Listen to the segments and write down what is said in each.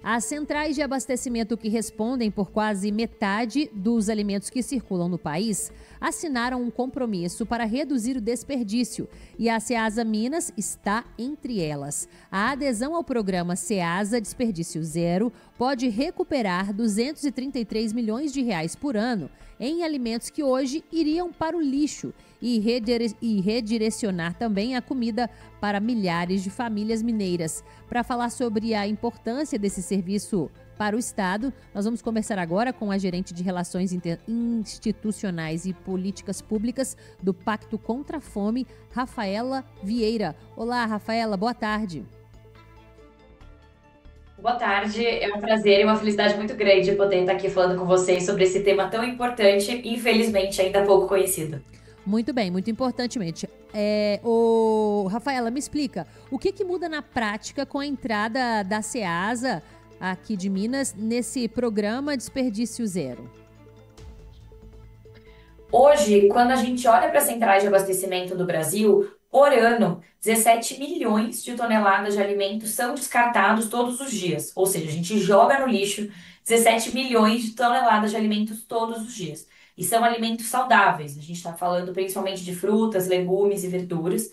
As centrais de abastecimento que respondem por quase metade dos alimentos que circulam no país assinaram um compromisso para reduzir o desperdício e a Ceasa Minas está entre elas. A adesão ao programa Ceasa Desperdício Zero pode recuperar 233 milhões de reais por ano em alimentos que hoje iriam para o lixo e redirecionar também a comida para milhares de famílias mineiras. Para falar sobre a importância desse serviço para o Estado, nós vamos conversar agora com a gerente de Relações Institucionais e Políticas Públicas do Pacto contra a Fome, Rafaela Vieira. Olá, Rafaela, boa tarde. Boa tarde, é um prazer e uma felicidade muito grande poder estar aqui falando com vocês sobre esse tema tão importante e infelizmente ainda pouco conhecido. Muito bem, muito importantemente. Rafaela, me explica, o que muda na prática com a entrada da Ceasa aqui de Minas nesse programa Desperdício Zero? Hoje, quando a gente olha para as centrais de abastecimento do Brasil, por ano, 17 milhões de toneladas de alimentos são descartados todos os dias. Ou seja, a gente joga no lixo 17 milhões de toneladas de alimentos todos os dias. E são alimentos saudáveis. A gente está falando principalmente de frutas, legumes e verduras.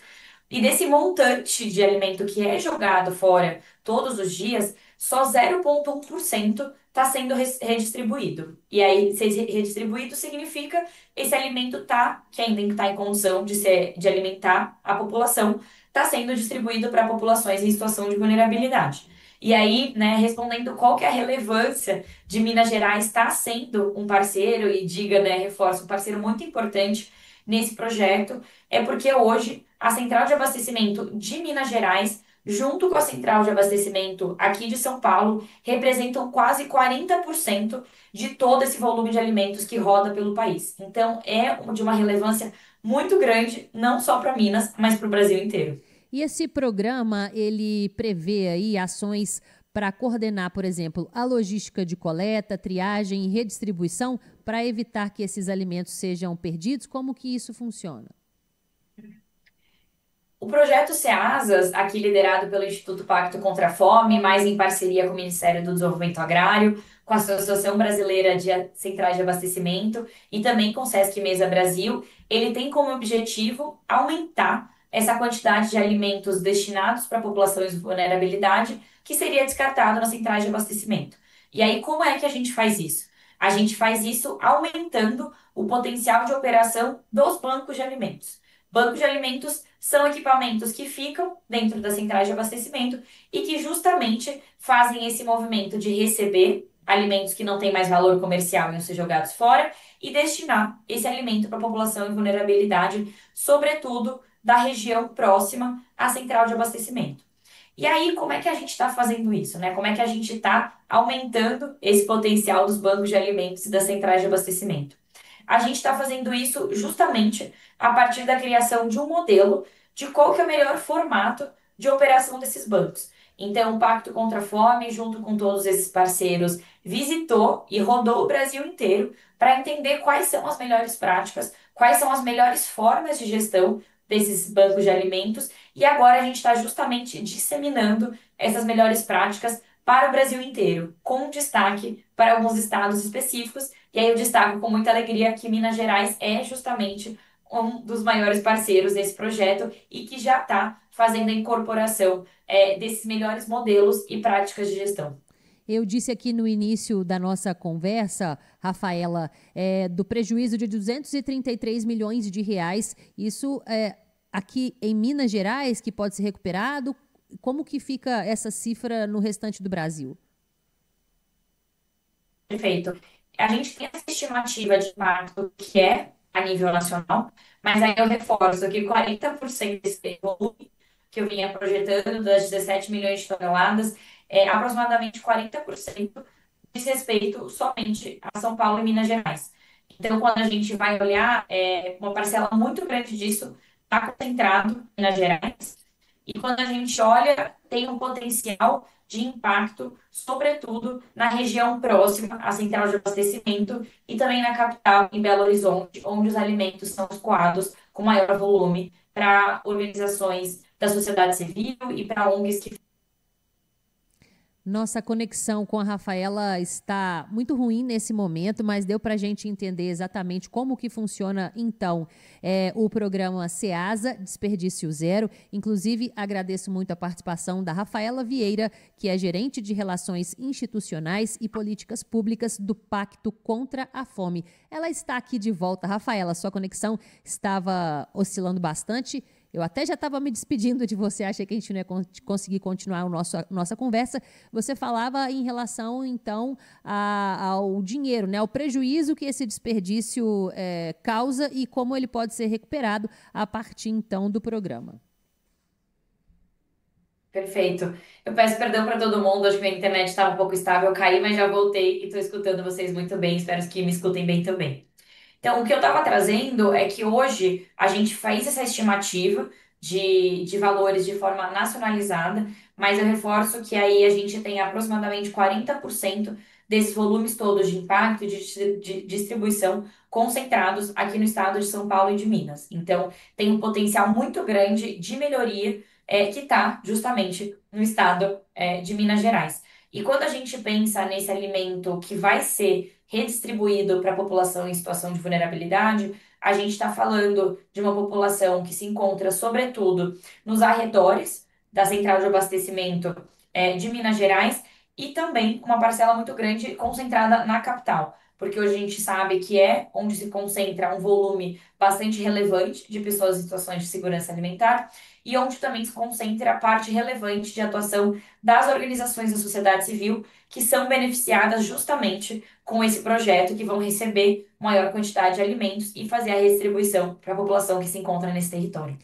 E desse montante de alimento que é jogado fora todos os dias, só 0,1% está sendo redistribuído. E aí, ser redistribuído significa esse alimento que ainda está em condição de alimentar a população, está sendo distribuído para populações em situação de vulnerabilidade. E aí, né, respondendo qual que é a relevância de Minas Gerais estar sendo um parceiro, e diga, né, reforço, um parceiro muito importante nesse projeto, é porque hoje a central de abastecimento de Minas Gerais, junto com a central de abastecimento aqui de São Paulo, representam quase 40% de todo esse volume de alimentos que roda pelo país. Então, é de uma relevância muito grande, não só para Minas, mas para o Brasil inteiro. E esse programa, ele prevê aí ações para coordenar, por exemplo, a logística de coleta, triagem e redistribuição para evitar que esses alimentos sejam perdidos? Como que isso funciona? O projeto Ceasas, aqui liderado pelo Instituto Pacto contra a Fome, mais em parceria com o Ministério do Desenvolvimento Agrário, com a Associação Brasileira de Centrais de Abastecimento e também com o Sesc Mesa Brasil, ele tem como objetivo aumentar essa quantidade de alimentos destinados para populações de vulnerabilidade que seria descartado nas centrais de abastecimento. E aí, como é que a gente faz isso? A gente faz isso aumentando o potencial de operação dos bancos de alimentos. Bancos de alimentos são equipamentos que ficam dentro das centrais de abastecimento e que justamente fazem esse movimento de receber alimentos que não têm mais valor comercial e iam ser jogados fora e destinar esse alimento para a população em vulnerabilidade, sobretudo da região próxima à central de abastecimento. E aí, como é que a gente está fazendo isso, né? Como é que a gente está aumentando esse potencial dos bancos de alimentos e das centrais de abastecimento? A gente está fazendo isso justamente a partir da criação de um modelo de qual que é o melhor formato de operação desses bancos. Então, o Pacto contra a Fome, junto com todos esses parceiros, visitou e rodou o Brasil inteiro para entender quais são as melhores práticas, quais são as melhores formas de gestão desses bancos de alimentos, e agora a gente está justamente disseminando essas melhores práticas para o Brasil inteiro, com destaque para alguns estados específicos. E aí eu destaco com muita alegria que Minas Gerais é justamente um dos maiores parceiros desse projeto e que já está fazendo a incorporação desses melhores modelos e práticas de gestão. Eu disse aqui no início da nossa conversa, Rafaela, do prejuízo de 233 milhões de reais. Isso aqui em Minas Gerais, que pode ser recuperado. Como que fica essa cifra no restante do Brasil? Perfeito. A gente tem essa estimativa de impacto que é a nível nacional, mas aí eu reforço que 40% desse volume que eu vinha projetando, das 17 milhões de toneladas, aproximadamente 40% diz respeito somente a São Paulo e Minas Gerais. Então, quando a gente vai olhar, uma parcela muito grande disso está concentrado em Minas Gerais, e quando a gente olha, tem um potencial de impacto, sobretudo na região próxima à central de abastecimento e também na capital, em Belo Horizonte, onde os alimentos são escoados com maior volume para organizações da sociedade civil e para ONGs que Nossa conexão com a Rafaela está muito ruim nesse momento, mas deu para a gente entender exatamente como que funciona, então, o programa SEASA, Desperdício Zero. Inclusive, agradeço muito a participação da Rafaela Vieira, que é gerente de Relações Institucionais e Políticas Públicas do Pacto contra a Fome. Ela está aqui de volta. Rafaela, sua conexão estava oscilando bastante. Eu até já estava me despedindo de você, achei que a gente não ia conseguir continuar a nossa conversa. Você falava em relação, então, ao dinheiro, né? Ao prejuízo que esse desperdício causa e como ele pode ser recuperado a partir, então, do programa. Perfeito. Eu peço perdão para todo mundo, acho que minha internet estava um pouco estável, eu caí, mas já voltei e estou escutando vocês muito bem, espero que me escutem bem também. Então, o que eu estava trazendo é que hoje a gente faz essa estimativa de valores de forma nacionalizada, mas eu reforço que aí a gente tem aproximadamente 40% desses volumes todos de impacto e de distribuição concentrados aqui no estado de São Paulo e de Minas. Então, tem um potencial muito grande de melhoria que está justamente no estado de Minas Gerais. E quando a gente pensa nesse alimento que vai ser redistribuído para a população em situação de vulnerabilidade, a gente está falando de uma população que se encontra, sobretudo, nos arredores da central de abastecimento de Minas Gerais e também uma parcela muito grande concentrada na capital. Porque hoje a gente sabe que é onde se concentra um volume bastante relevante de pessoas em situações de segurança alimentar e onde também se concentra a parte relevante de atuação das organizações da sociedade civil que são beneficiadas justamente com esse projeto, que vão receber maior quantidade de alimentos e fazer a redistribuição para a população que se encontra nesse território.